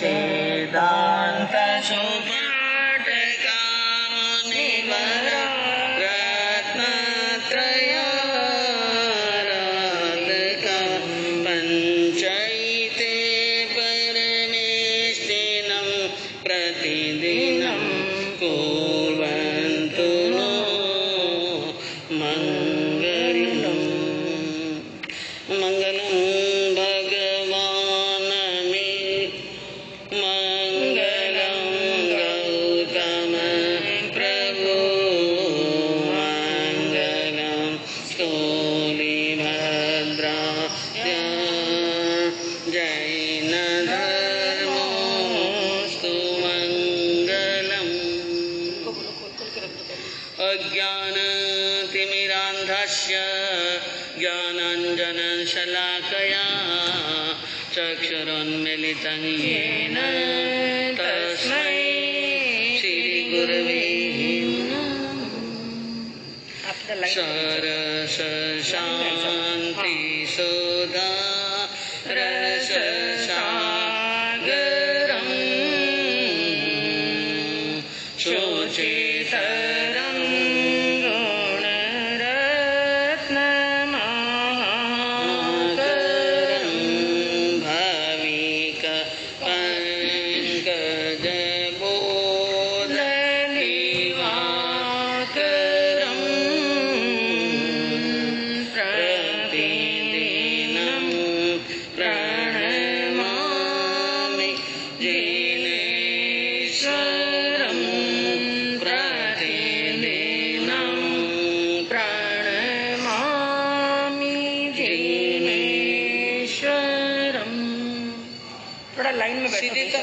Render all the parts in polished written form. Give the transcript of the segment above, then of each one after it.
वेदांत सुपाठकानिवर रत्नत्रयाराधका पंचैते परमेष्टिनं प्रतिदिनं कुर्वन्तु नो मंगलम् मंगलम् ज्ञानाञ्जनशलाकया चक्षुरुन्मीलितं येन तस्मै श्रीगुरवे नमः। सरस शान्ति सुधा रस सागरं शुचितरं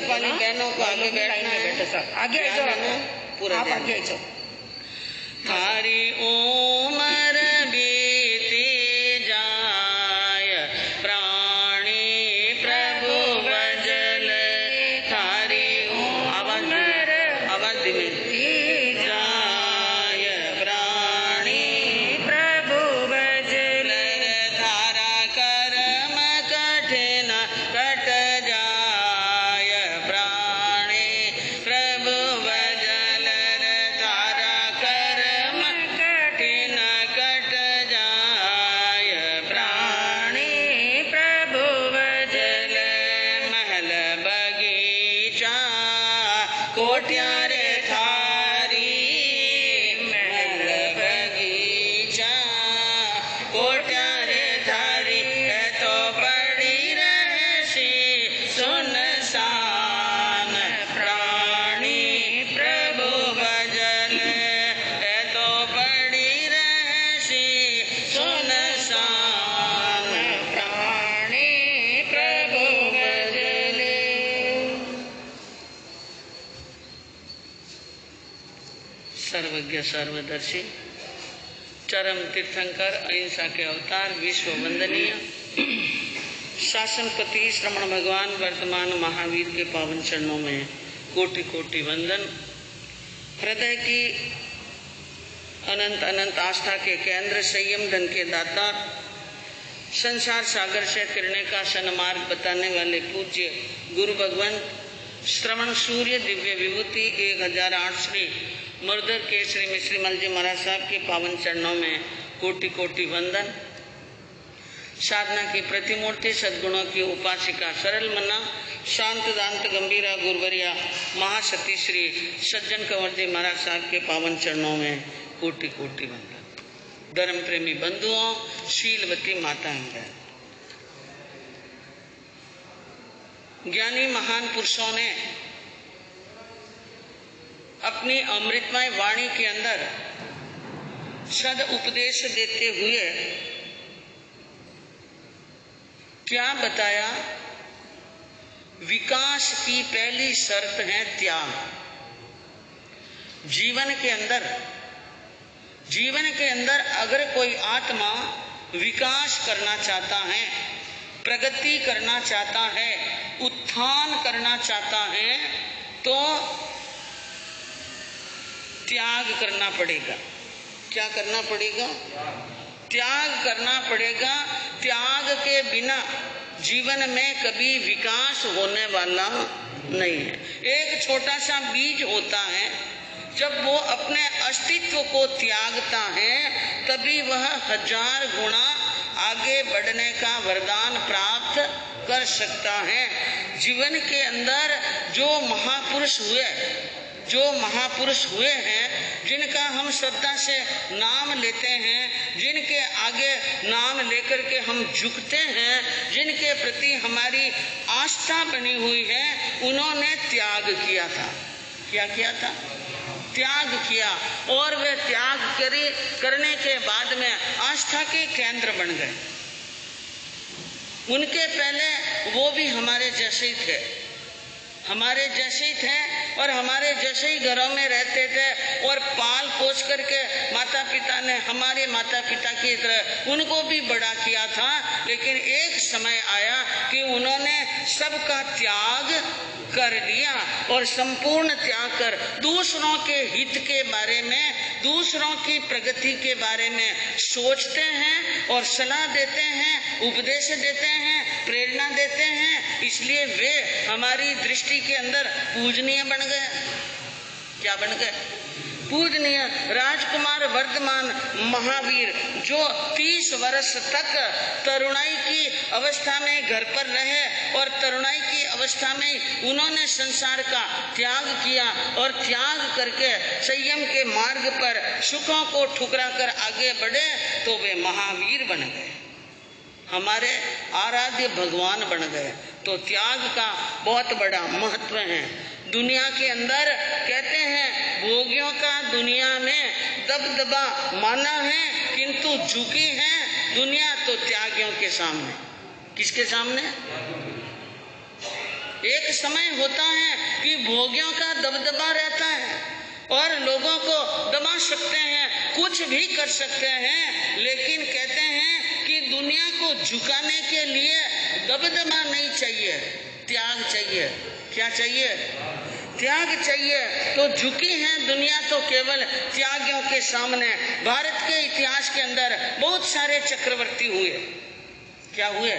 वाली बहनों को आगे बैठना है। आगे आ जाओ, पूरा आप आगे आ जाओ। थारी उमर बीती जाय प्राणी प्रभु भजल थारी आवाज धीमी जाय प्राणी प्रभु भजल थारा कर्म कठिन कट सर्वज्ञ सर्वदर्शी चरम तीर्थंकर अहिंसा के अवतार विश्व वंदनीय शासनपति श्रमण भगवान वर्तमान महावीर के पावन चरणों में कोटि कोटि वंदन। हृदय की अनंत अनंत आस्था के केंद्र, संयम धन के दाता, संसार सागर से तिरने का सन्मार्ग बताने वाले पूज्य गुरु भगवान श्रवण सूर्य दिव्य विभूति 1008 श्री मुरदर के श्री मिश्रीमल जी महाराज साहब के पावन चरणों में कोटि कोटि वंदन। साधना की प्रतिमूर्ति, सद्गुणों की उपासिका, सरल मना, शांत दांत गंभीरा गुरुवरिया महासती श्री सज्जन कंवर जी महाराज साहब के पावन चरणों में कोटि कोटि वंदन। धर्म प्रेमी बंधुओं, शीलवती माताएं, ज्ञानी महान पुरुषों ने अपनी अमृतमय वाणी के अंदर सद उपदेश देते हुए क्या बताया? विकास की पहली शर्त है त्याग। जीवन के अंदर अगर कोई आत्मा विकास करना चाहता है, प्रगति करना चाहता है, उत्थान करना चाहता है, तो त्याग करना पड़ेगा। क्या करना पड़ेगा? त्याग करना पड़ेगा। त्याग के बिना जीवन में कभी विकास होने वाला नहीं है। एक छोटा सा बीज होता है, जब वो अपने अस्तित्व को त्यागता है तभी वह 1000 गुना आगे बढ़ने का वरदान प्राप्त कर सकता है। जीवन के अंदर जो महापुरुष हुए हैं, जिनका हम श्रद्धा से नाम लेते हैं, जिनके आगे नाम लेकर के हम झुकते हैं, जिनके प्रति हमारी आस्था बनी हुई है, उन्होंने त्याग किया था। क्या किया था? त्याग किया। और वे त्याग करने के बाद में आस्था के केंद्र बन गए। उनके पहले वो भी हमारे जैसे ही थे, और हमारे जैसे ही घरों में रहते थे और पाल पोस करके माता पिता ने हमारे माता पिता की तरह उनको भी बड़ा किया था। लेकिन एक समय आया कि उन्होंने सबका त्याग कर लिया और संपूर्ण त्याग कर दूसरों के हित के बारे में, दूसरों की प्रगति के बारे में सोचते हैं और सलाह देते हैं, उपदेश देते हैं, प्रेरणा देते हैं। इसलिए वे हमारी दृष्टि के अंदर पूजनीय बन गए। क्या बन गए? पूजनीय। राजकुमार वर्धमान महावीर जो 30 वर्ष तक तरुणाई की अवस्था में घर पर रहे और तरुणाई की अवस्था में उन्होंने संसार का त्याग किया और त्याग करके संयम के मार्ग पर सुखों को ठुकरा कर आगे बढ़े, तो वे महावीर बन गए, हमारे आराध्य भगवान बन गए। तो त्याग का बहुत बड़ा महत्व है। दुनिया के अंदर कहते हैं भोगियों का दुनिया में दबदबा माना है, किंतु झुकी है दुनिया तो त्यागियों के सामने। किसके सामने? एक समय होता है कि भोगियों का दबदबा रहता है और लोगों को दबा सकते हैं, कुछ भी कर सकते हैं, लेकिन कहते हैं कि दुनिया को झुकाने के लिए दबदबा नहीं चाहिए, त्याग चाहिए। क्या चाहिए? त्याग चाहिए। तो झुकी है दुनिया तो केवल त्यागियों के सामने। भारत के इतिहास के अंदर बहुत सारे चक्रवर्ती हुए। क्या हुए?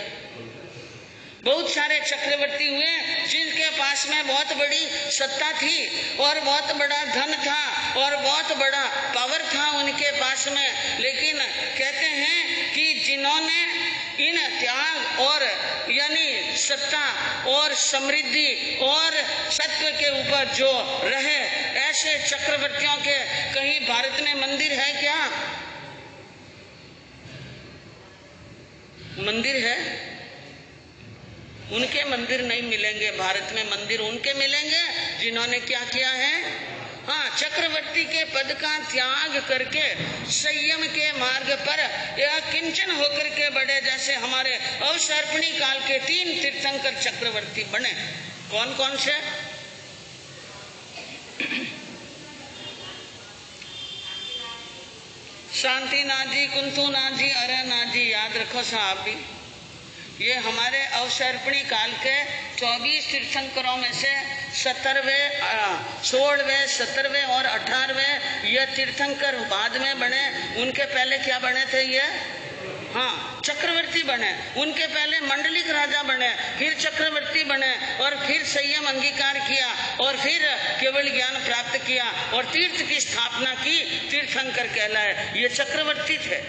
बहुत सारे चक्रवर्ती हुए जिनके पास में बहुत बड़ी सत्ता थी और बहुत बड़ा धन था और बहुत बड़ा पावर था उनके पास में। लेकिन कहते हैं कि जिन्होंने इन त्याग और यानी सत्ता और समृद्धि और सत्व के ऊपर जो रहे, ऐसे चक्रवर्तियों के कहीं भारत में मंदिर है क्या? मंदिर है? उनके मंदिर नहीं मिलेंगे। भारत में मंदिर उनके मिलेंगे जिन्होंने क्या किया है? हाँ, चक्रवर्ती के पद का त्याग करके संयम के मार्ग पर या किंचन होकर के बढ़े। जैसे हमारे अवसर्पणी काल के 3 तीर्थंकर चक्रवर्ती बने। कौन कौन से? शांतिनाथ जी, कुंतुनाथ जी, अरनाथ जी, याद रखो साहब भी। ये हमारे अवसर्पणी काल के 24 तीर्थंकरों में से 17वें, 16वें, 17वें और 18वें ये तीर्थंकर बाद में बने। उनके पहले क्या बने थे ये? हाँ, चक्रवर्ती बने। उनके पहले मंडलिक राजा बने, फिर चक्रवर्ती बने और फिर संयम अंगीकार किया और फिर केवल ज्ञान प्राप्त किया और तीर्थ की स्थापना की, तीर्थंकर कहलाए। ये चक्रवर्ती थे।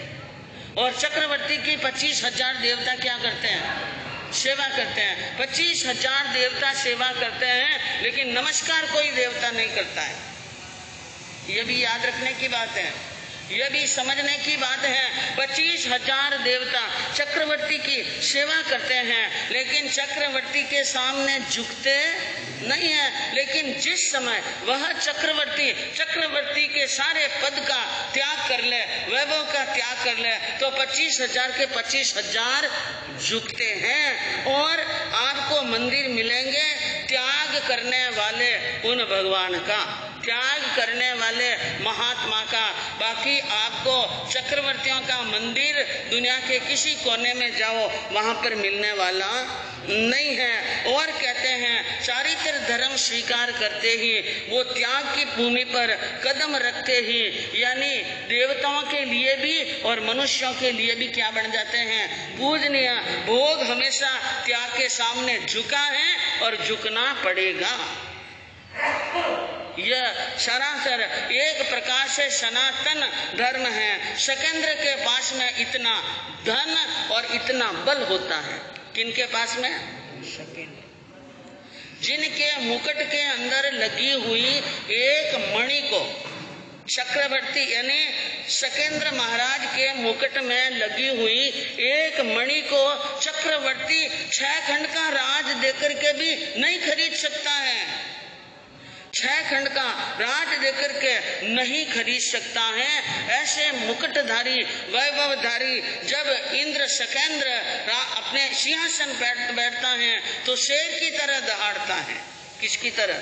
और चक्रवर्ती की 25,000 देवता क्या करते हैं? सेवा करते हैं। 25,000 देवता सेवा करते हैं, लेकिन नमस्कार कोई देवता नहीं करता है। ये भी याद रखने की बात है, यह भी समझने की बात है। 25,000 देवता चक्रवर्ती की सेवा करते हैं, लेकिन चक्रवर्ती के सामने झुकते नहीं है। लेकिन जिस समय वह चक्रवर्ती के सारे पद का त्याग कर ले, वैभव का त्याग कर ले, तो 25,000 के 25,000 झुकते हैं और आपको मंदिर मिलेंगे त्याग करने वाले उन भगवान का। त्याग करने वाले महात्मा का। बाकी आपको चक्रवर्तियों का मंदिर दुनिया के किसी कोने में जाओ वहां पर मिलने वाला नहीं है। और कहते हैं चारित्र धर्म स्वीकार करते ही वो त्याग की भूमि पर कदम रखते ही यानी देवताओं के लिए भी और मनुष्यों के लिए भी क्या बन जाते हैं, पूजनीय। भोग हमेशा त्याग के सामने झुका है और झुकना पड़ेगा। यह सरासर एक प्रकार से सनातन धर्म है। शकेंद्र के पास में इतना धन और इतना बल होता है। किनके पास में? शकेंद्र। जिनके मुकुट के अंदर लगी हुई एक मणि को चक्रवर्ती यानी शकेंद्र महाराज के मुकुट में लगी हुई एक मणि को चक्रवर्ती 6 खंड का राज देकर के भी नहीं खरीद सकता है। 6 खंड का राज देकर के नहीं खरीद सकता है। ऐसे मुकुटधारी वैभवधारी जब इंद्र शकेंद्र अपने सिंहासन बैठता है तो शेर की तरह दहाड़ता है। किसकी तरह?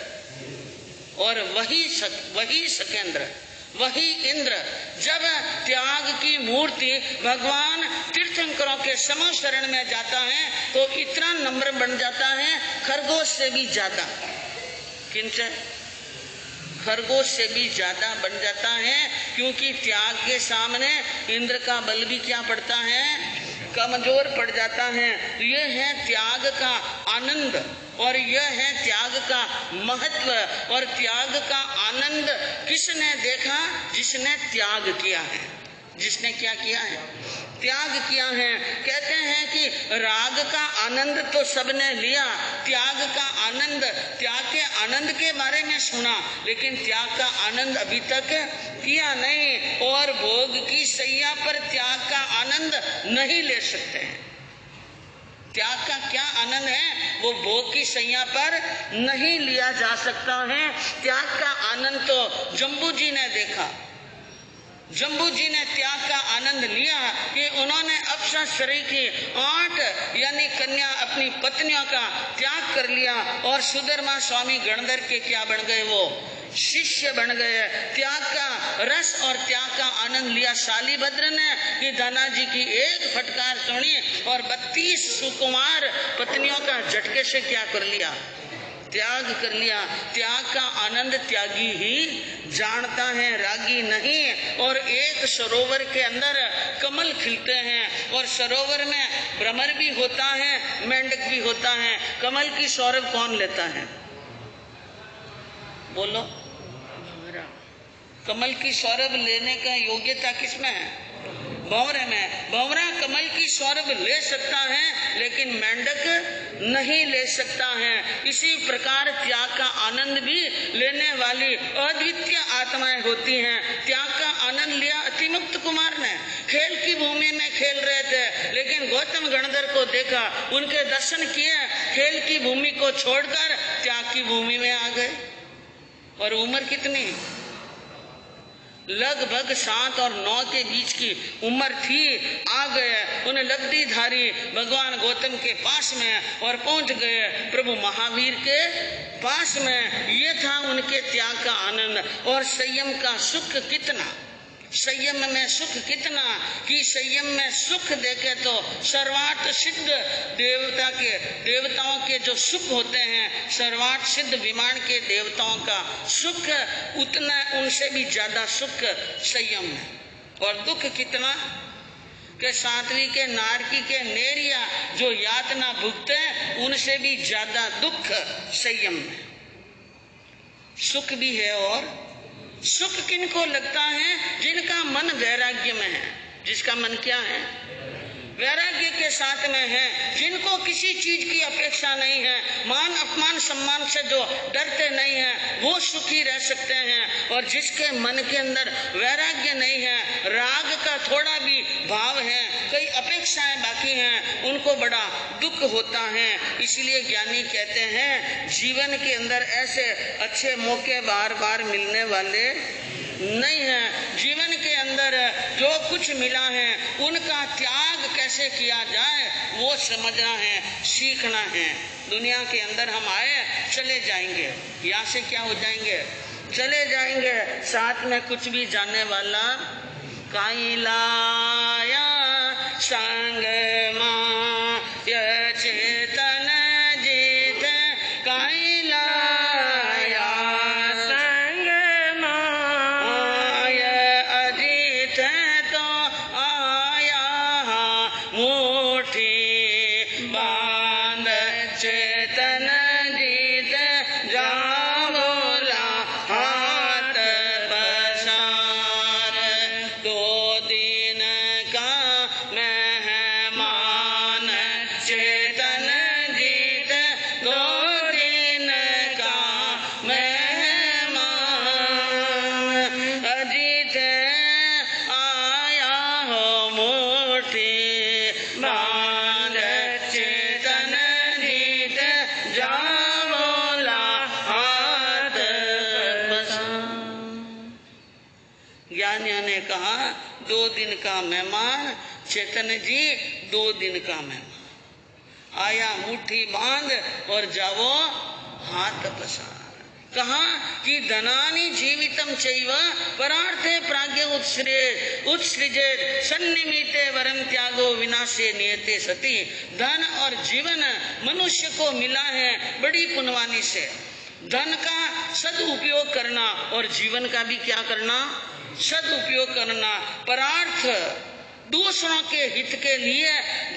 और वही शकेंद्र, वही इंद्र जब त्याग की मूर्ति भगवान तीर्थंकरों के समूह शरण में जाता है तो इतना नम्र बन जाता है खरगोश से भी ज्यादा। किनसे? खरगोश से भी ज्यादा बन जाता है, क्योंकि त्याग के सामने इंद्र का बल भी क्या पड़ता है, कमजोर पड़ जाता है। तो यह है त्याग का आनंद और यह है त्याग का महत्व। और त्याग का आनंद किसने देखा? जिसने त्याग किया है। जिसने क्या किया है? त्याग किया है। कहते हैं कि राग का आनंद तो सबने लिया, त्याग का आनंद, त्याग के आनंद के बारे में सुना, लेकिन त्याग का आनंद अभी तक किया नहीं। और भोग की सैया पर त्याग का आनंद नहीं ले सकते हैं। त्याग का क्या आनंद है वो भोग की सैया पर नहीं लिया जा सकता है। त्याग का आनंद तो जम्बू जी ने देखा। जम्बू जी ने त्याग का आनंद लिया कि उन्होंने अप्सरा की 8 यानी कन्या अपनी पत्नियों का त्याग कर लिया और सुधर्मा स्वामी गणधर के क्या बन गए, वो शिष्य बन गए। त्याग का रस और त्याग का आनंद लिया शालीभद्र ने कि दाना जी की एक फटकार सुनी और 32 सुकुमार पत्नियों का झटके से क्या कर लिया, त्याग कर लिया। त्याग का आनंद त्यागी ही जानता है, रागी नहीं। और एक सरोवर के अंदर कमल खिलते हैं और सरोवर में भ्रमर भी होता है, मेंढक भी होता है। कमल की सौरभ कौन लेता है? बोलो। कमल की सौरभ लेने का योग्यता किसमें है? भंवरे में। भंवरा कमल की सौरभ ले सकता है लेकिन मेंढक नहीं ले सकता है। इसी प्रकार त्याग का आनंद भी लेने वाली अद्वितीय आत्माएं होती हैं। त्याग का आनंद लिया अतिमुक्त कुमार ने। खेल की भूमि में खेल रहे थे लेकिन गौतम गणधर को देखा, उनके दर्शन किए, खेल की भूमि को छोड़कर त्याग की भूमि में आ गए। और उम्र कितनी? लगभग 7 और 9 के बीच की उम्र थी। आ गए उन्हें लब्धिधारी भगवान गौतम के पास में और पहुंच गए प्रभु महावीर के पास में। ये था उनके त्याग का आनंद। और संयम का सुख कितना, संयम में सुख कितना कि संयम में सुख देखे तो सर्वार्थ सिद्ध देवताओं के जो सुख होते हैं, सर्वार्थ सिद्ध विमान के देवताओं का सुख उतना, उनसे भी ज्यादा सुख संयम है। और दुख कितना के साध्वी के नारकी के नेरिया जो यातना भुगते हैं उनसे भी ज्यादा दुख संयम में। सुख भी है। और सुख किनको लगता है? जिनका मन वैराग्य में है। जिसका मन क्या है? वैराग्य के साथ में है। जिनको किसी चीज की अपेक्षा नहीं है, मान अपमान सम्मान से जो डरते नहीं है, वो सुखी रह सकते हैं। और जिसके मन के अंदर वैराग्य नहीं है, राग का थोड़ा भी भाव है, कई अपेक्षाएं बाकी हैं, उनको बड़ा दुख होता है। इसलिए ज्ञानी कहते हैं जीवन के अंदर ऐसे अच्छे मौके बार बार मिलने वाले नहीं है। जीवन के अंदर जो कुछ मिला है उनका त्याग कैसे किया जाए वो समझना है, सीखना है। दुनिया के अंदर हम आए, चले जाएंगे, यहाँ से क्या हो जाएंगे, चले जाएंगे साथ में कुछ भी जाने वाला काई लाया संग माया चेतन जीत काई लाया संग माया अजीत तो आया मुट्ठी बांध चेतन जीत जामोला हाथ पसार दो दिन का मेहमान चेतन जीत दो दिन का मेहमान अजीत आया हो मुट्ठी बांध चेतन जीत जामोला हाथ पसार। ज्ञानियों ने कहा 2 दिन का मेहमान चेतन जी 2 दिन का मेहमान आया मुट्ठी बांध और जावो हाथ पसार। कहा कि धनानि जीवितम चैव परार्थे प्राज्ञ उत्सृजेत सन्निमिते वरम त्यागो विनाशे नियते सति। धन और जीवन मनुष्य को मिला है बड़ी पुण्यवानी से। धन का सदुपयोग करना और जीवन का भी क्या करना, सदुपयोग करना। परार्थ दूसरों के हित के लिए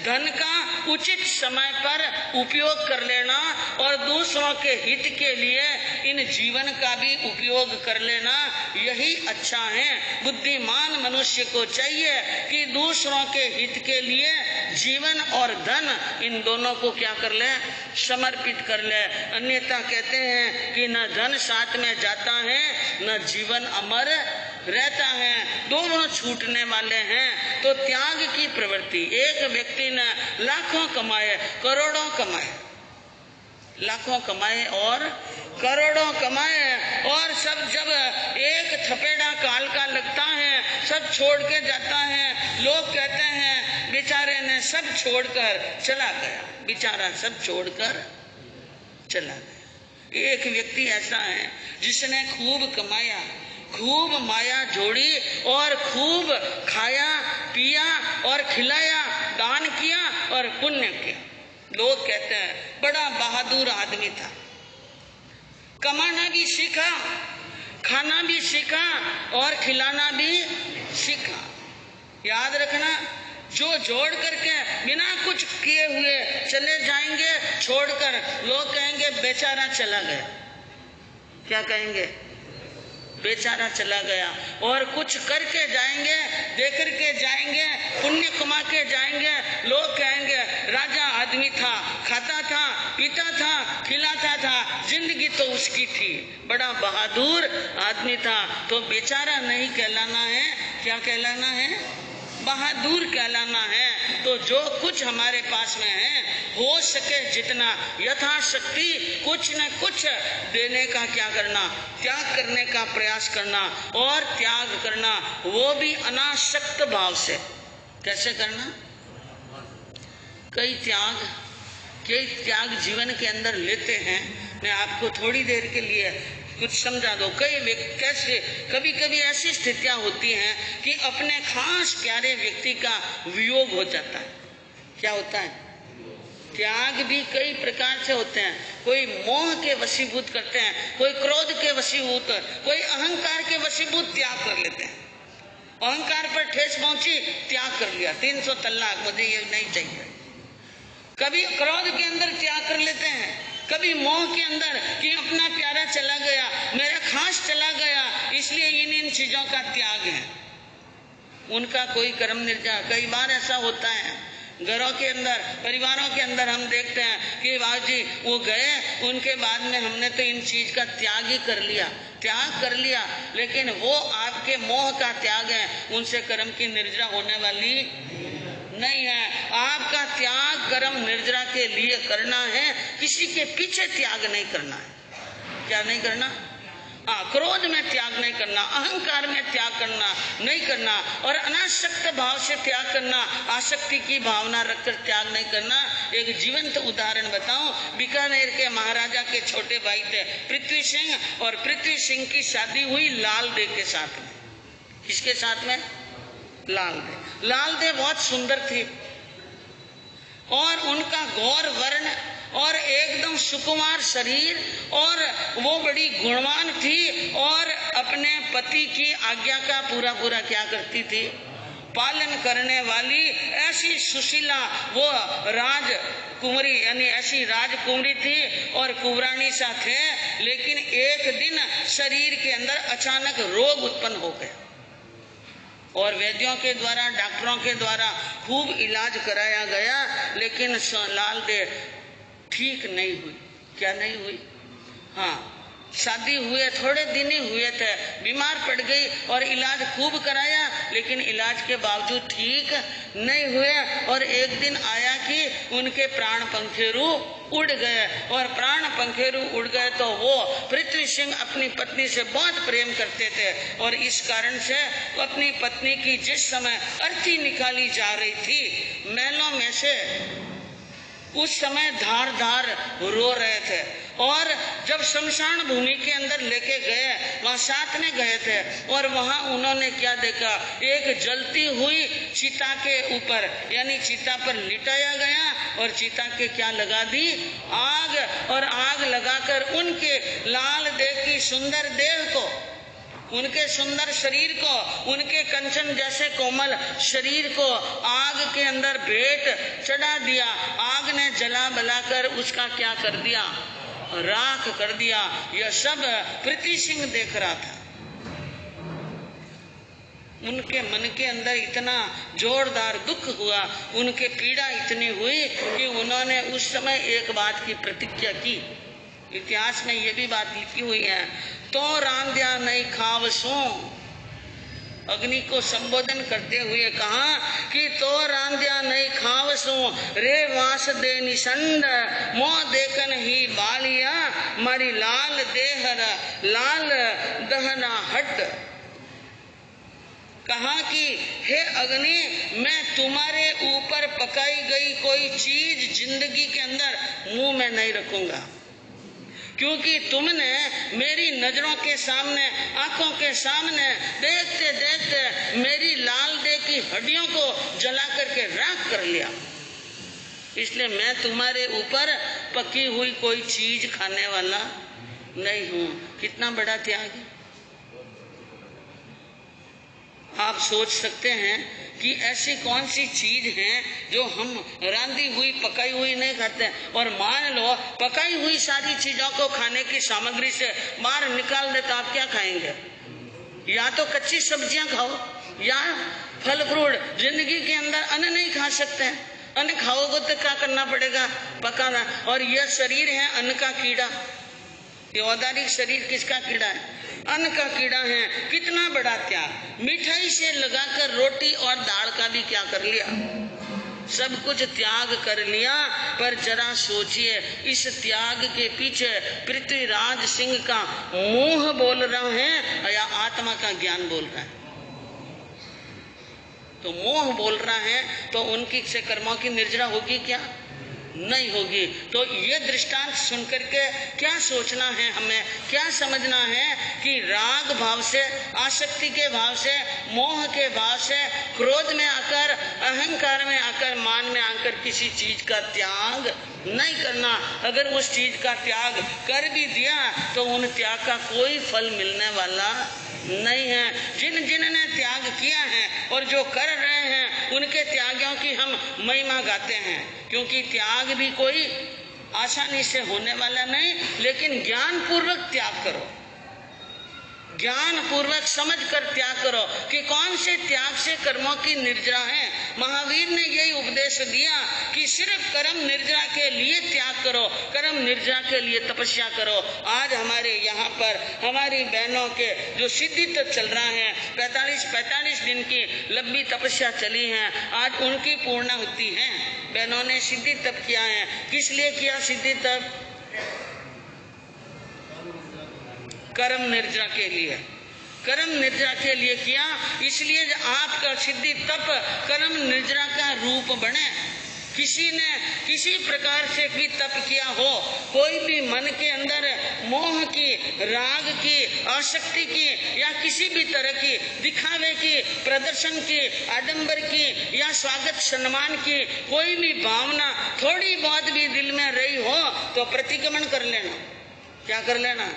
धन का उचित समय पर उपयोग कर लेना और दूसरों के हित के लिए इन जीवन का भी उपयोग कर लेना, यही अच्छा है। बुद्धिमान मनुष्य को चाहिए कि दूसरों के हित के लिए जीवन और धन इन दोनों को क्या कर ले, समर्पित कर ले। अन्यथा कहते हैं कि न धन साथ में जाता है न जीवन अमर रहता है, दोनों छूटने वाले हैं। तो त्याग की प्रवृत्ति। एक व्यक्ति ने लाखों कमाए करोड़ों कमाए, लाखों कमाए और करोड़ों कमाए और सब जब एक थपेड़ा काल का लगता है सब छोड़ के जाता है। लोग कहते हैं बेचारे ने सब छोड़कर चला गया, बेचारा सब छोड़कर चला गया। एक व्यक्ति ऐसा है जिसने खूब कमाया, खूब माया जोड़ी और खूब खाया पिया और खिलाया, दान किया और पुण्य किया। लोग कहते हैं बड़ा बहादुर आदमी था, कमाना भी सीखा, खाना भी सीखा और खिलाना भी सीखा। याद रखना, जो जोड़ करके बिना कुछ किए हुए चले जाएंगे छोड़कर, लोग कहेंगे बेचारा चला गया। क्या कहेंगे? बेचारा चला गया। और कुछ करके जाएंगे, दे करके जाएंगे, पुण्य कमा के जाएंगे, लोग कहेंगे राजा आदमी था, खाता था, पीता था, खिलाता था, जिंदगी तो उसकी थी, बड़ा बहादुर आदमी था। तो बेचारा नहीं कहलाना है, क्या कहलाना है? बहादुर कहलाना है। तो जो कुछ हमारे पास में है, हो सके जितना यथाशक्ति कुछ न कुछ देने का क्या करना, त्याग करने का प्रयास करना। और त्याग करना वो भी अनासक्त भाव से। कैसे करना? कई त्याग जीवन के अंदर लेते हैं। मैं आपको थोड़ी देर के लिए कुछ समझा दो। कैसे कभी कभी ऐसी स्थितियां होती हैं कि अपने खास प्यारे व्यक्ति का वियोग हो जाता है। क्या होता है? त्याग भी कई प्रकार से होते हैं। कोई मोह के वशीभूत करते हैं, कोई क्रोध के वशीभूत, कोई अहंकार के वशीभूत त्याग कर लेते हैं। अहंकार पर ठेस पहुंची, त्याग कर लिया, 300 तलाक, मुझे ये नहीं चाहिए। कभी क्रोध के अंदर त्याग कर लेते हैं, कभी मोह के अंदर कि अपना प्यारा चला गया, मेरा खास चला गया, इसलिए इन चीजों का त्याग है। उनका कोई कर्म निर्जा। कई बार ऐसा होता है घरों के अंदर, परिवारों के अंदर, हम देखते हैं कि बाबूजी वो गए, उनके बाद में हमने तो इन चीज का त्याग ही कर लिया, त्याग कर लिया, लेकिन वो आपके मोह का त्याग है, उनसे कर्म की निर्जरा होने वाली नहीं है। आपका त्याग कर्म निर्जरा के लिए करना है, किसी के पीछे त्याग नहीं करना है। क्या नहीं करना? क्रोध में त्याग नहीं करना, अहंकार में त्याग करना नहीं करना, और अनासक्त भाव से त्याग करना, आसक्ति की भावना रखकर त्याग नहीं करना। एक जीवंत उदाहरण बताऊं, बीकानेर के महाराजा के छोटे भाई थे पृथ्वी सिंह, और पृथ्वी सिंह की शादी हुई लाल देव के साथ में। किसके साथ में? लाल देव। लाल देव बहुत सुंदर थी और उनका गौर वर्ण और एकदम सुकुमार शरीर, और वो बड़ी गुणवान थी और अपने पति की आज्ञा का पूरा पूरा क्या करती थी? पालन करने वाली ऐसी सुशीला वो राजकुमारी, यानी ऐसी राजकुमारी थी और कुंवरानी सा थे। लेकिन एक दिन शरीर के अंदर अचानक रोग उत्पन्न हो गया और वैद्यों के द्वारा, डॉक्टरों के द्वारा खूब इलाज कराया गया, लेकिन लाल देव ठीक नहीं हुई। क्या नहीं हुई? हाँ, शादी हुए थोड़े दिन ही हुए थे, बीमार पड़ गई और इलाज खूब कराया, लेकिन इलाज के बावजूद ठीक नहीं हुए। और एक दिन आया कि उनके प्राण पंखेरु उड़ गए, और प्राण पंखेरु उड़ गए तो वो पृथ्वी सिंह अपनी पत्नी से बहुत प्रेम करते थे, और इस कारण से अपनी पत्नी की जिस समय अर्थी निकाली जा रही थी महलों में से, उस समय धार धार रो रहे थे। और जब शमशान भूमि के अंदर लेके गए, वहां साथ में गए थे, और वहां उन्होंने क्या देखा? एक जलती हुई चिता के ऊपर, यानी चिता पर लिटाया गया और चिता के क्या लगा दी? आग। और आग लगाकर उनके लाल देव की सुंदर देह को, उनके सुंदर शरीर को, उनके कंचन जैसे कोमल शरीर को आग के अंदर भेंट चढ़ा दिया। आग ने जला बलाकर उसका क्या कर दिया? राख कर दिया। यह सब पृथ्वी सिंह देख रहा था। उनके मन के अंदर इतना जोरदार दुख हुआ, उनके पीड़ा इतनी हुई कि उन्होंने उस समय एक बात की प्रतिज्ञा की। इतिहास में ये भी बात लिखी हुई है, तो रांध्या नहीं खावसो। अग्नि को संबोधन करते हुए कहा कि तो रांध्या नहीं खावसो रे वास दे निसंद मोह देखन ही बालिया मारी लाल देहर लाल दहना हट। कहा कि हे अग्नि, मैं तुम्हारे ऊपर पकाई गई कोई चीज जिंदगी के अंदर मुंह में नहीं रखूंगा, क्योंकि तुमने मेरी नजरों के सामने, आंखों के सामने देखते देखते मेरी लाल देह की हड्डियों को जला करके राख कर लिया। इसलिए मैं तुम्हारे ऊपर पकी हुई कोई चीज खाने वाला नहीं हूं। कितना बड़ा त्याग है। आप सोच सकते हैं कि ऐसी कौन सी चीज है जो हम रांधी हुई पकाई हुई नहीं खाते। और मान लो पकाई हुई सारी चीजों को खाने की सामग्री से बाहर निकाल दे तो आप क्या खाएंगे? या तो कच्ची सब्जियां खाओ या फल फ्रूट। जिंदगी के अंदर अन्न नहीं खा सकते। अन्न खाओगे तो क्या करना पड़ेगा? पकाना। और यह शरीर है अन्न का कीड़ा। ये औदारिक शरीर किसका कीड़ा है? अन्न का कीड़ा है। कितना बड़ा त्याग। मिठाई से लगाकर रोटी और दाल का भी क्या कर लिया? सब कुछ त्याग कर लिया। पर जरा सोचिए, इस त्याग के पीछे पृथ्वीराज सिंह का मोह बोल रहा है या आत्मा का ज्ञान बोल रहा है? तो मोह बोल रहा है तो उनकी से कर्मों की निर्जरा होगी क्या? नहीं होगी। तो ये दृष्टांत सुनकर के क्या सोचना है, हमें क्या समझना है कि राग भाव से, आसक्ति के भाव से, मोह के भाव से, क्रोध में आकर, अहंकार में आकर, मान में आकर किसी चीज का त्याग नहीं करना। अगर उस चीज का त्याग कर भी दिया तो उन त्याग का कोई फल मिलने वाला नहीं है। जिन्होंने त्याग किया है और जो कर रहे हैं उनके त्यागों की हम महिमा गाते हैं, क्योंकि त्याग भी कोई आसानी से होने वाला नहीं। लेकिन ज्ञान पूर्वक त्याग करो, ज्ञान पूर्वक समझ कर त्याग करो कि कौन से त्याग से कर्मों की निर्जरा है। महावीर ने यही उपदेश दिया कि सिर्फ कर्म निर्जरा के लिए त्याग करो, कर्म निर्जरा के लिए तपस्या करो। आज हमारे यहाँ पर हमारी बहनों के जो सिद्धि तप चल रहा है, 45 दिन की लंबी तपस्या चली है, आज उनकी पूर्णाहुति है। बहनों ने सिद्धि तप किया है। किस लिए किया सिद्धि तप? कर्म निर्जरा के लिए, कर्म निर्जरा के लिए किया, इसलिए आपका सिद्धि तप कर्म निर्जरा का रूप बने। किसी ने किसी प्रकार से भी तप किया हो, कोई भी मन के अंदर मोह की, राग की, आसक्ति की या किसी भी तरह की दिखावे की, प्रदर्शन की, आडंबर की या स्वागत सम्मान की कोई भी भावना थोड़ी बहुत भी दिल में रही हो तो प्रतिक्रमण कर लेना। क्या कर लेना?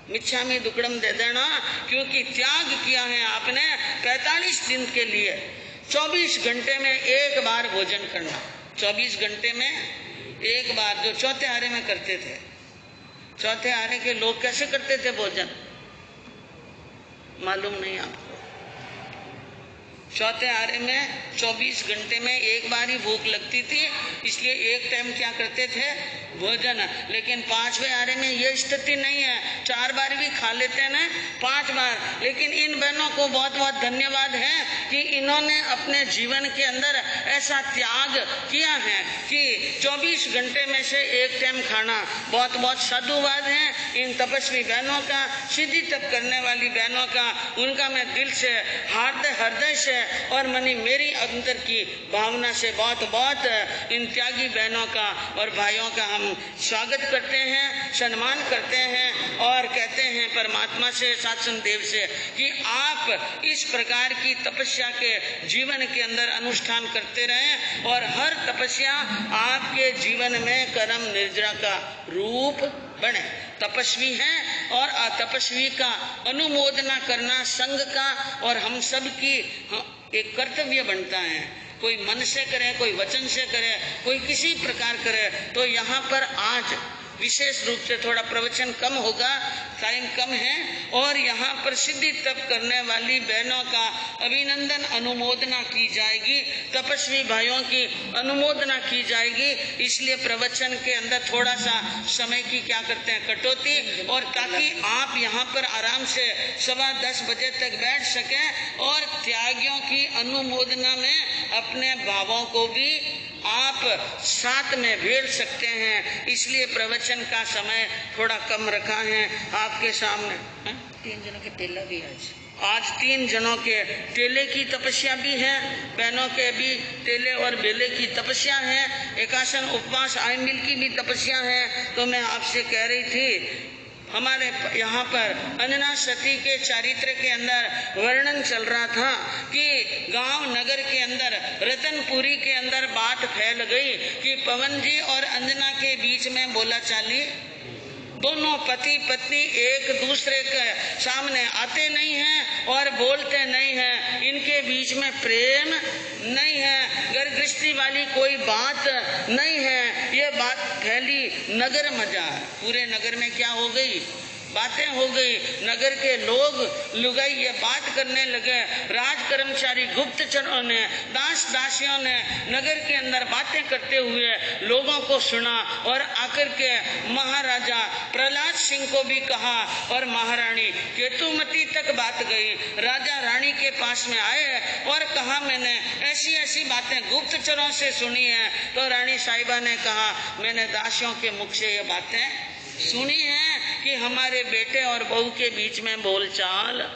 मिच्छामि दुक्कडम दे देना, क्योंकि त्याग किया है आपने 45 दिन के लिए। 24 घंटे में एक बार भोजन करना, 24 घंटे में एक बार, जो चौथे आरे में करते थे। चौथे आरे के लोग कैसे करते थे भोजन, मालूम नहीं आपको? चौथे आरे में 24 घंटे में एक बार ही भूख लगती थी, इसलिए एक टाइम क्या करते थे, भोजन। लेकिन 5वें आरे में ये स्थिति नहीं है, 4 बार भी खा लेते हैं ना, 5 बार। लेकिन इन बहनों को बहुत बहुत धन्यवाद है कि इन्होंने अपने जीवन के अंदर ऐसा त्याग किया है कि 24 घंटे में से एक टाइम खाना। बहुत बहुत साधुवाद है इन तपस्वी बहनों का, सिद्धि तप करने वाली बहनों का। उनका मैं दिल से, हृदय से और मनी मेरी अंदर की भावना से बहुत बहुत इन त्यागी बहनों का और भाइयों का हम स्वागत करते हैं, सम्मान करते हैं और कहते हैं परमात्मा से, सत्संग देव से कि आप इस प्रकार की तपस्या के जीवन के अंदर अनुष्ठान करते रहें और हर तपस्या आपके जीवन में कर्म निर्जरा का रूप बने। तपस्वी हैं और अतपस्वी का अनुमोदना करना संघ का और हम सब की एक कर्तव्य बनता है। कोई मन से करे, कोई वचन से करे, कोई किसी प्रकार करे। तो यहाँ पर आज विशेष रूप से थोड़ा प्रवचन कम होगा, टाइम कम है, और यहाँ पर सिद्धि तप करने वाली बहनों का अभिनंदन अनुमोदना की जाएगी, तपस्वी भाइयों की अनुमोदना की जाएगी। इसलिए प्रवचन के अंदर थोड़ा सा समय की क्या करते हैं, कटौती, और ताकि आप यहाँ पर आराम से 9:15 बजे तक बैठ सकें और त्यागियों की अनुमोदना में अपने भावों को भी आप साथ में भेड़ सकते हैं। इसलिए प्रवचन का समय थोड़ा कम रखा है आपके सामने। 3 जनों के तेला भी आज 3 जनों के तेले की तपस्या भी है, बहनों के भी तेले और बेले की तपस्या है, एकासन उपवास आइमिल की भी तपस्या है। तो मैं आपसे कह रही थी, हमारे यहाँ पर अंजना सती के चारित्र के अंदर वर्णन चल रहा था कि गांव नगर के अंदर रतनपुरी के अंदर बात फैल गई कि पवन जी और अंजना के बीच में बोलाचाली, दोनों पति पत्नी एक दूसरे के सामने आते नहीं हैं और बोलते नहीं हैं, इनके बीच में प्रेम नहीं है, घर गृहस्थी वाली कोई बात नहीं है। ये बात फैली नगर मजा, पूरे नगर में क्या हो गई, बातें हो गई। नगर के लोग लुगाई ये बात करने लगे, राज कर्मचारी गुप्तचरों ने, दास दासियों ने नगर के अंदर बातें करते हुए लोगों को सुना और आकर के महाराजा प्रहलाद सिंह को भी कहा और महारानी केतुमती तक बात गई। राजा रानी के पास में आए और कहा मैंने ऐसी ऐसी बातें गुप्तचरों से सुनी है। तो रानी साहिबा ने कहा मैंने दासियों के मुख से ये बातें सुनी है कि हमारे बेटे और बहू के बीच में बोलचाल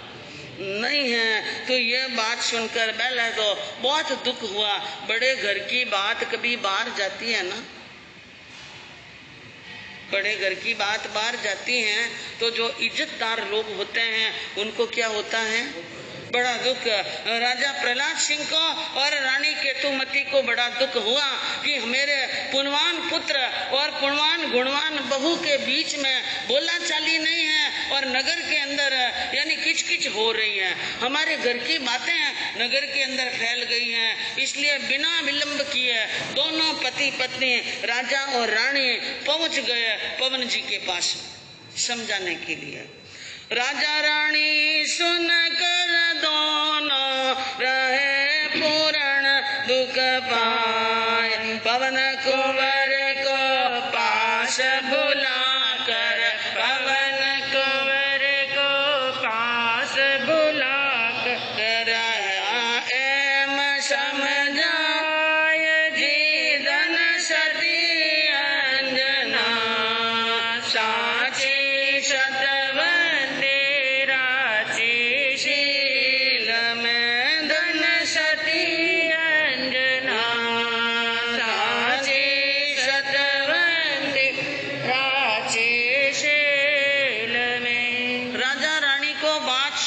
नहीं है। तो ये बात सुनकर पहले तो बहुत दुख हुआ। बड़े घर की बात कभी बाहर जाती है ना, बड़े घर की बात बाहर जाती है तो जो इज्जतदार लोग होते हैं उनको क्या होता है, बड़ा दुख। राजा प्रहलाद सिंह को और रानी केतुमती को बड़ा दुख हुआ कि मेरे पुण्यवान पुत्र और पुण्यवान गुणवान बहू के बीच में बोला चाली नहीं है और नगर के अंदर यानी किचकिच हो रही है, हमारे घर की बातें नगर के अंदर फैल गई हैं। इसलिए बिना विलंब किए दोनों पति पत्नी राजा और रानी पहुंच गए पवन जी के पास समझाने के लिए। राजा रानी सुन कर दोनों रहे पूर्ण दुख पाए, पवन कुंवर को पास बुला कर, पवन कुंवर को पास बुला कर एम समझाए जी धन सती अंजना, साची सतव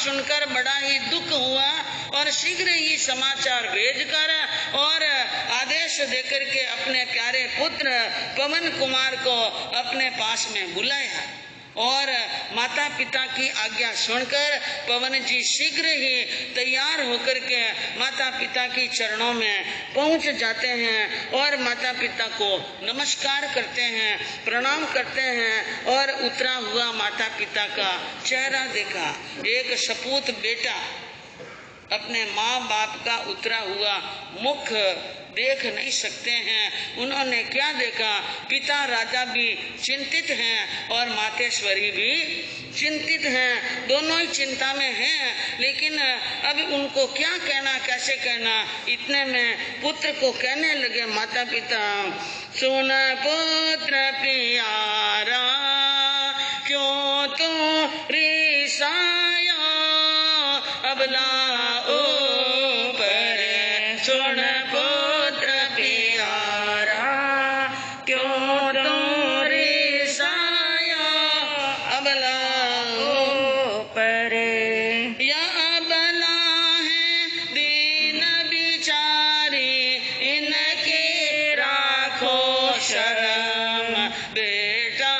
सुनकर बड़ा ही दुख हुआ और शीघ्र ही समाचार भेजकर और आदेश देकर के अपने प्यारे पुत्र पवन कुमार को अपने पास में बुलाया और माता पिता की आज्ञा सुनकर पवन जी शीघ्र ही तैयार होकर के माता पिता की चरणों में पहुंच जाते हैं और माता पिता को नमस्कार करते हैं, प्रणाम करते हैं और उतरा हुआ माता पिता का चेहरा देखा। एक सपूत बेटा अपने माँ बाप का उतरा हुआ मुख देख नहीं सकते हैं। उन्होंने क्या देखा, पिता राजा भी चिंतित हैं और मातेश्वरी भी चिंतित हैं, दोनों ही चिंता में हैं। लेकिन अब उनको क्या कहना, कैसे कहना, इतने में पुत्र को कहने लगे माता पिता, सुन पुत्र प्यारा क्यों तू रिसाया, अबला ऊपर सुन पुत्र प्यारा क्यों तू रिसाया, अबला ऊपर या अबला है दीन बिचारी, इनके राखो शर्म, बेटा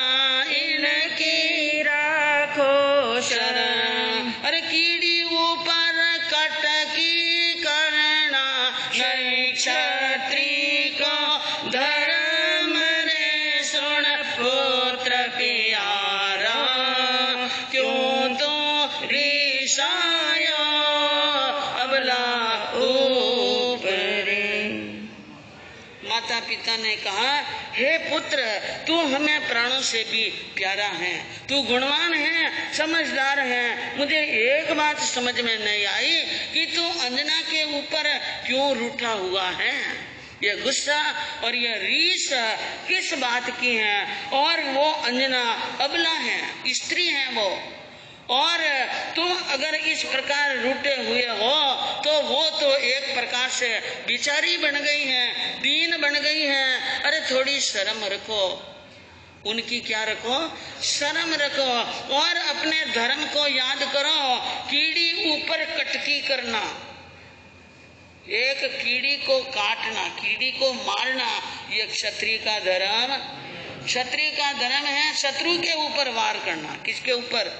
इनकी राखो शर्म। अरे कीड़ी ऊपर कटकी करना, नहीं क्षत्रिय को धर्म रे, सुन पुत्र प्यारा क्यों तो रिसाया, अबला ऊपर। माता पिता ने कहा, हे पुत्र तू हमें प्राणों से भी प्यारा है, तू गुणवान है, समझदार है। मुझे एक बात समझ में नहीं आई कि तू अंजना के ऊपर क्यों रूठा हुआ है। ये गुस्सा और ये रीस किस बात की है? और वो अंजना अबला है, स्त्री है वो, और तुम अगर इस प्रकार रूठे हुए हो तो वो तो एक प्रकार से बिचारी बन गई है, दीन बन गई है। अरे थोड़ी शर्म रखो, उनकी क्या रखो, शर्म रखो और अपने धर्म को याद करो। कीड़ी ऊपर कटकी करना, एक कीड़ी को काटना, कीड़ी को मारना, ये क्षत्रिय का धर्म, क्षत्रिय का धर्म है शत्रु के ऊपर वार करना। किसके ऊपर?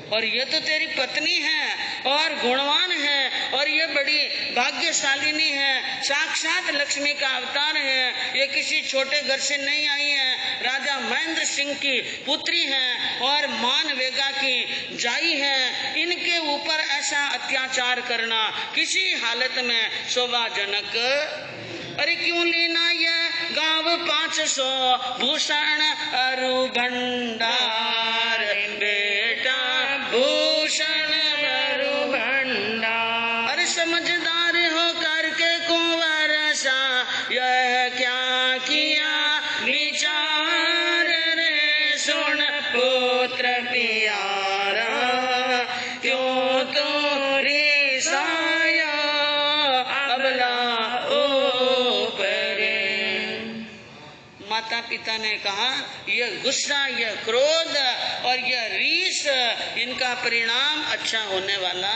और ये तो तेरी पत्नी है और गुणवान है और ये बड़ी भाग्यशालिनी है, साक्षात लक्ष्मी का अवतार है। ये किसी छोटे घर से नहीं आई है, राजा महेंद्र सिंह की पुत्री है और मान वेगा की जाई है। इनके ऊपर ऐसा अत्याचार करना किसी हालत में शोभाजनक। अरे क्यों लेना ये गाँव 500 भूषण अरु भंडार, बेटा भूषण अरु भंडार। अरे समझदार हो करके कुंवर सा यह क्या किया विचार रे, सुन पुत्र प्यारा क्यों तो रिसाया, अबला माता पिता ने कहा, यह गुस्सा, यह क्रोध और यह रीस, इनका परिणाम अच्छा होने वाला।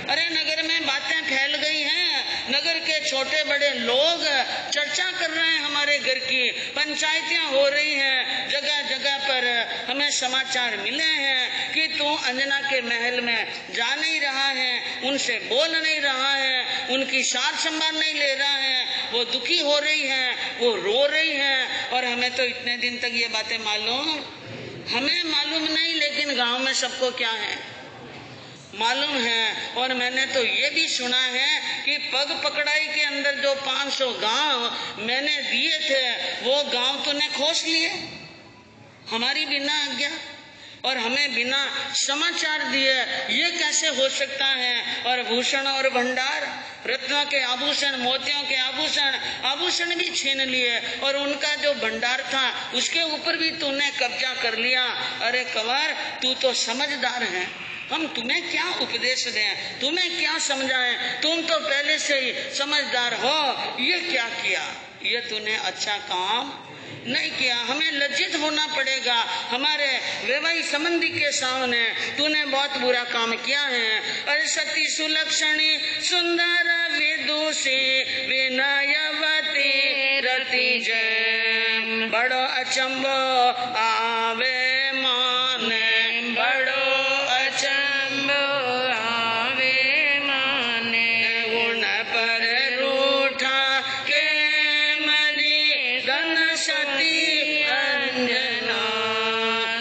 अरे नगर में बातें फैल गई हैं, नगर के छोटे बड़े लोग चर्चा कर रहे हैं, हमारे घर की पंचायतें हो रही हैं, जगह जगह पर हमें समाचार मिले हैं कि तू अंजना के महल में जा नहीं रहा है, उनसे बोल नहीं रहा है, उनकी सार संभाल नहीं ले रहा है, वो दुखी हो रही है, वो रो रही है। और हमें तो इतने दिन तक ये बातें हमें मालूम नहीं, लेकिन गांव में सबको क्या है मालूम है। और मैंने तो ये भी सुना है कि पग पकड़ाई के अंदर जो 500 गांव मैंने दिए थे, वो गांव तूने खोस लिए हमारी बिना आज्ञा और हमें बिना समाचार दिए। ये कैसे हो सकता है? और भूषण और भंडार, रत्नों के आभूषण, मोतियों के आभूषण भी छीन लिए और उनका जो भंडार था उसके ऊपर भी तूने कब्जा कर लिया। अरे कंवर, तू तो समझदार है, हम तुम्हें क्या उपदेश दें, तुम्हें क्या समझाएं, तुम तो पहले से ही समझदार हो। ये क्या किया? ये तूने अच्छा काम नहीं किया। हमें लज्जित होना पड़ेगा हमारे वैवाहिक संबंधी के सामने, तूने बहुत बुरा काम किया है। अरे सती सुलक्षणी सुंदर विदुषी विनयवती रति जय, बड़ो अचंबो आवे माने, बड़ो अचंबो आवे माने, गुण पर रूठा के मरी धन सती अंजना,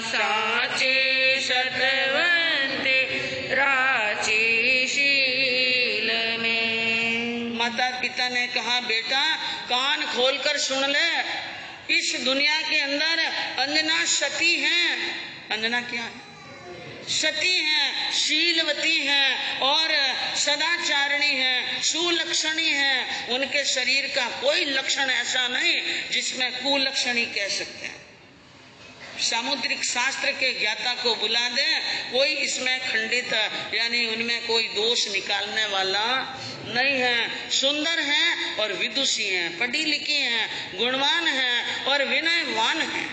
साची सतवंती राची शील में। माता पिता ने कहा बेटा कान खोलकर सुन ले, इस दुनिया के अंदर अंजना सती हैं। अंजना क्या है? सती हैं, शीलवती हैं और सदाचारिणी हैं, सुलक्षणी हैं। उनके शरीर का कोई लक्षण ऐसा नहीं जिसमें कुलक्षणी कह सकते हैं। सामुद्रिक शास्त्र के ज्ञाता को बुला दे, कोई इसमें खंडित यानी उनमें कोई दोष निकालने वाला नहीं है। सुंदर हैं और विदुषी हैं, पढ़ी लिखी हैं, गुणवान हैं और विनयवान हैं।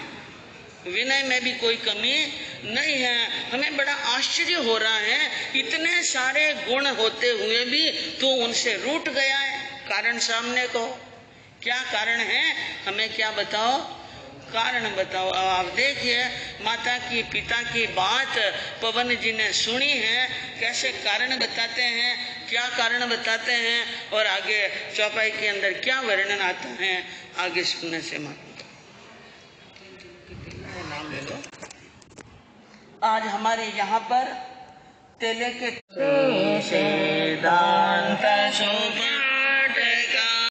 विनय में भी कोई कमी नहीं है। हमें बड़ा आश्चर्य हो रहा है, इतने सारे गुण होते हुए भी तू उनसे रूठ गया है। कारण सामने को क्या कारण है, हमें क्या बताओ, कारण बताओ। अब आप देखिए माता की पिता की बात पवन जी ने सुनी है, कैसे कारण बताते हैं, क्या कारण बताते हैं और आगे चौपाई के अंदर क्या वर्णन आता है, आगे सुनने से माता नाम ले लो। आज हमारे यहाँ पर तेले के दांत शोभा